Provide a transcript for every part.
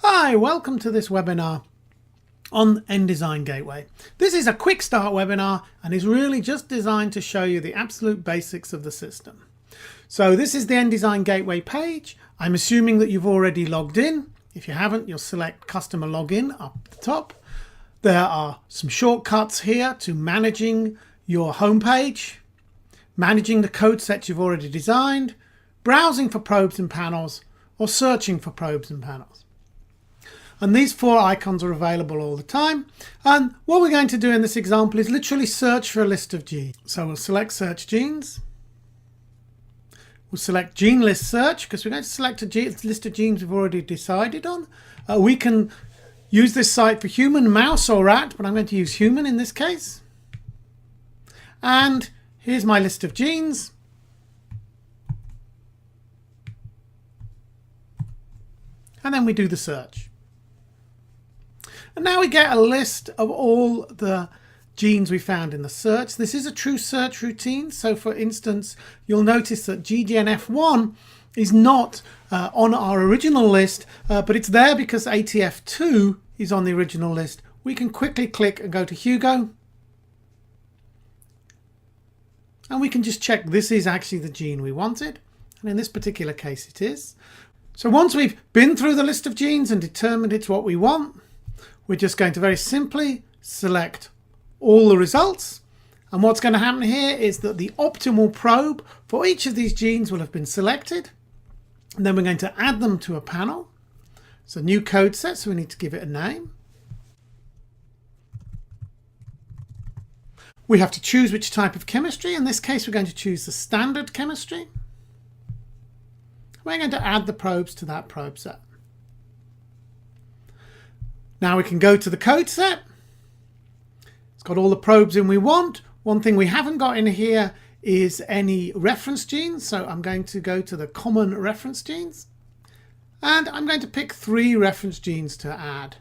Hi, welcome to this webinar on nDesign Gateway. This is a quick start webinar and is really just designed to show you the absolute basics of the system. So this is the nDesign Gateway page. I'm assuming that you've already logged in. If you haven't, you'll select Customer Login up at the top. There are some shortcuts here to managing your homepage, managing the code sets you've already designed, browsing for probes and panels, or searching for probes and panels. And these four icons are available all the time. And what we're going to do in this example is literally search for a list of genes. So we'll select Search Genes. We'll select Gene List Search because we're going to select a list of genes we've already decided on. We can use this site for human, mouse or rat, but I'm going to use human in this case. And here's my list of genes. And then we do the search. And now we get a list of all the genes we found in the search. This is a true search routine. So for instance, you'll notice that GDNF1 is not on our original list, but it's there because ATF2 is on the original list. We can quickly click and go to Hugo. And we can just check this is actually the gene we wanted. And in this particular case, it is. So once we've been through the list of genes and determined it's what we want, we're just going to very simply select all the results. And what's going to happen here is that the optimal probe for each of these genes will have been selected. And then we're going to add them to a panel. It's a new code set, so we need to give it a name. We have to choose which type of chemistry. In this case, we're going to choose the standard chemistry. We're going to add the probes to that probe set. Now we can go to the code set. It's got all the probes in we want. One thing we haven't got in here is any reference genes. So I'm going to go to the common reference genes. And I'm going to pick 3 reference genes to add.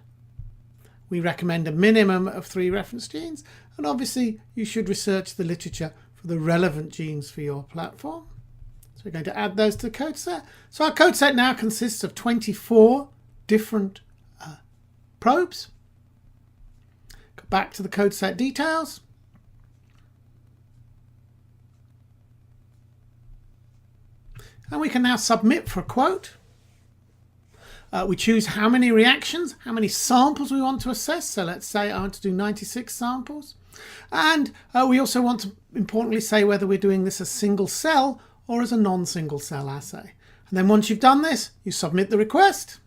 We recommend a minimum of 3 reference genes. And obviously you should research the literature for the relevant genes for your platform. So we're going to add those to the code set. So our code set now consists of 24 different probes. Go back to the code set details. And we can now submit for a quote. We choose how many reactions, how many samples we want to assess. So let's say I want to do 96 samples. And we also want to importantly say whether we're doing this as single cell or as a non-single cell assay. And then once you've done this, you submit the request.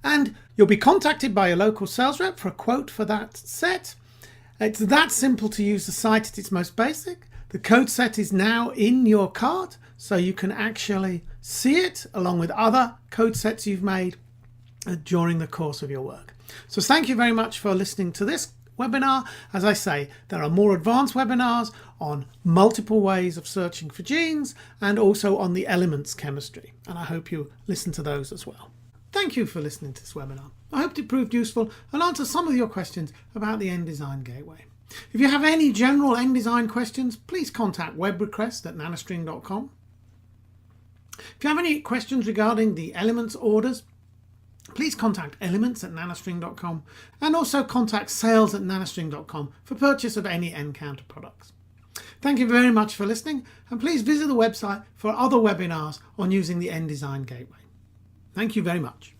And you'll be contacted by a local sales rep for a quote for that set. It's that simple to use the site at its most basic. The code set is now in your cart, so you can actually see it along with other code sets you've made during the course of your work. So thank you very much for listening to this webinar. As I say, there are more advanced webinars on multiple ways of searching for genes and also on the elements chemistry. And I hope you listen to those as well. Thank you for listening to this webinar. I hope it proved useful and answered some of your questions about the nDesign Gateway. If you have any general nDesign questions, please contact webrequest@nanostring.com. If you have any questions regarding the elements orders, please contact elements@nanostring.com and also contact sales@nanostring.com for purchase of any nCounter products. Thank you very much for listening, and please visit the website for other webinars on using the nDesign Gateway. Thank you very much.